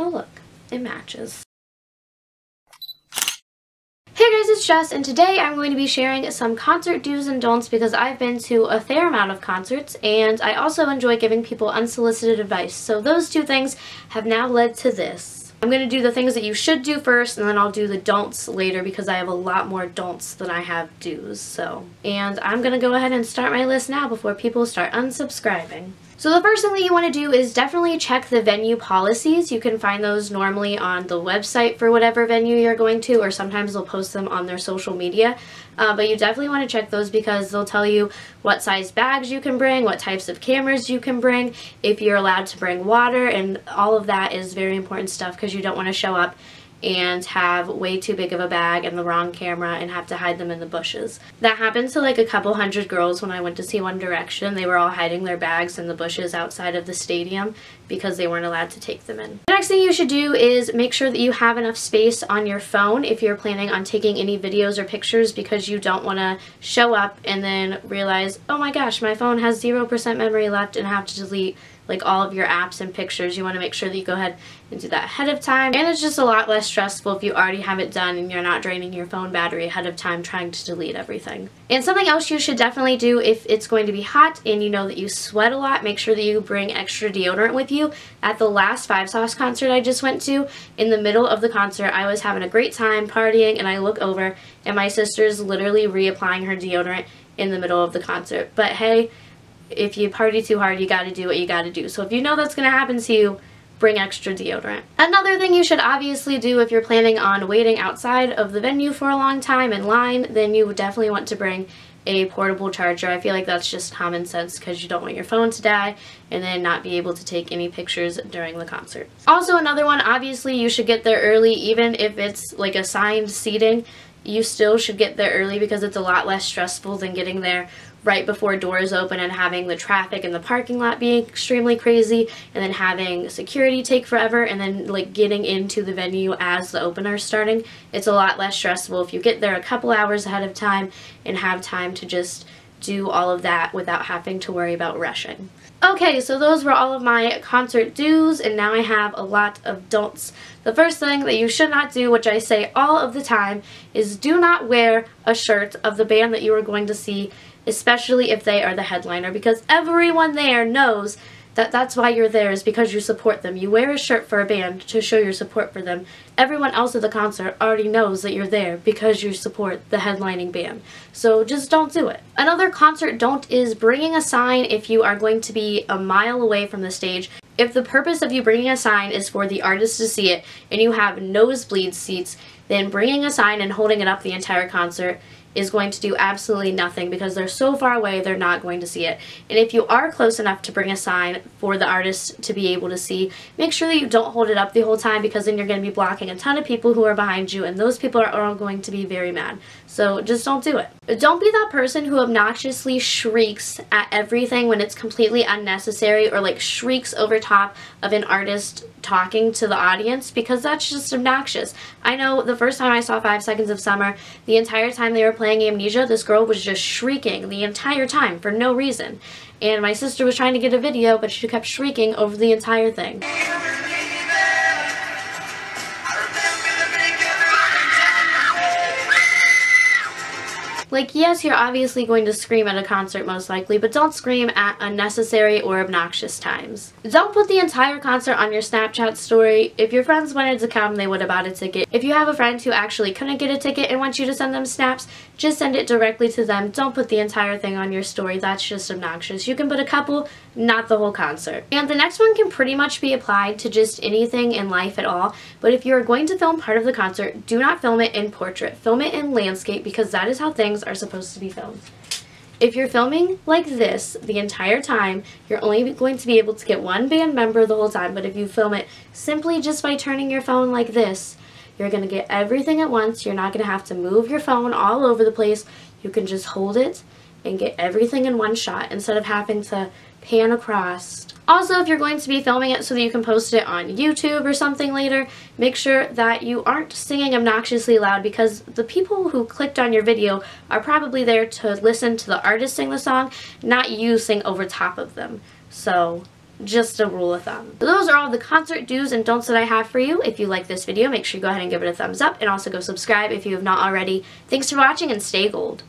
Oh look, it matches. Hey guys, it's Jess, and today I'm going to be sharing some concert do's and don'ts because I've been to a fair amount of concerts and I also enjoy giving people unsolicited advice. So those two things have now led to this. I'm going to do the things that you should do first, and then I'll do the don'ts later because I have a lot more don'ts than I have do's. And I'm going to go ahead and start my list now before people start unsubscribing. So the first thing that you want to do is definitely check the venue policies. You can find those normally on the website for whatever venue you're going to, or sometimes they'll post them on their social media. But you definitely want to check those because they'll tell you what size bags you can bring, what types of cameras you can bring, if you're allowed to bring water, and all of that is very important stuff because you don't want to show up and have way too big of a bag and the wrong camera and have to hide them in the bushes. That happened to like a couple hundred girls when I went to see One Direction. They were all hiding their bags in the bushes outside of the stadium because they weren't allowed to take them in. The next thing you should do is make sure that you have enough space on your phone if you're planning on taking any videos or pictures, because you don't want to show up and then realize, oh my gosh, my phone has 0% memory left and have to delete like all of your apps and pictures. You want to make sure that you go ahead and do that ahead of time, and it's just a lot less stressful if you already have it done and you're not draining your phone battery ahead of time trying to delete everything. And something else you should definitely do if it's going to be hot and you know that you sweat a lot, make sure that you bring extra deodorant with you. At the last Five Sauce concert I just went to, in the middle of the concert I was having a great time partying and I look over and my sister's literally reapplying her deodorant in the middle of the concert. But hey, if you party too hard, you gotta do what you gotta do. So if you know that's gonna happen to you, bring extra deodorant. Another thing you should obviously do if you're planning on waiting outside of the venue for a long time in line, then you would definitely want to bring a portable charger. I feel like that's just common sense because you don't want your phone to die and then not be able to take any pictures during the concert. Also, another one, obviously you should get there early. Even if it's like assigned seating, you still should get there early because it's a lot less stressful than getting there right before doors open and having the traffic in the parking lot being extremely crazy, and then having security take forever, and then like getting into the venue as the opener is starting. It's a lot less stressful if you get there a couple hours ahead of time and have time to just do all of that without having to worry about rushing. Okay, so those were all of my concert do's, and now I have a lot of don'ts. The first thing that you should not do, which I say all of the time, is do not wear a shirt of the band that you are going to see, especially if they are the headliner, because everyone there knows that that's why you're there, is because you support them. You wear a shirt for a band to show your support for them. Everyone else at the concert already knows that you're there because you support the headlining band. So just don't do it. Another concert don't is bringing a sign if you are going to be a mile away from the stage. If the purpose of you bringing a sign is for the artist to see it and you have nosebleed seats, then bringing a sign and holding it up the entire concert is going to do absolutely nothing because they're so far away they're not going to see it. And if you are close enough to bring a sign for the artist to be able to see, make sure that you don't hold it up the whole time because then you're going to be blocking a ton of people who are behind you, and those people are all going to be very mad. So just don't do it. Don't be that person who obnoxiously shrieks at everything when it's completely unnecessary, or like shrieks over top of an artist talking to the audience, because that's just obnoxious. I know the first time I saw 5 Seconds of Summer, the entire time they were playing Amnesia, this girl was just shrieking the entire time for no reason. And my sister was trying to get a video, but she kept shrieking over the entire thing. Like, yes, you're obviously going to scream at a concert most likely, but don't scream at unnecessary or obnoxious times. Don't put the entire concert on your Snapchat story. If your friends wanted to come, they would have bought a ticket. If you have a friend who actually couldn't get a ticket and wants you to send them snaps, just send it directly to them. Don't put the entire thing on your story. That's just obnoxious. You can put a couple, not the whole concert. And the next one can pretty much be applied to just anything in life at all, but if you're going to film part of the concert, do not film it in portrait. Film it in landscape, because that is how things are supposed to be filmed. If you're filming like this the entire time, you're only going to be able to get one band member the whole time, but if you film it simply just by turning your phone like this, you're going to get everything at once. You're not going to have to move your phone all over the place. You can just hold it and get everything in one shot instead of having to pan across. Also, if you're going to be filming it so that you can post it on YouTube or something later, make sure that you aren't singing obnoxiously loud, because the people who clicked on your video are probably there to listen to the artist sing the song, not you sing over top of them. So just a rule of thumb. So those are all the concert do's and don'ts that I have for you. If you like this video, make sure you go ahead and give it a thumbs up, and also go subscribe if you have not already. Thanks for watching, and stay gold.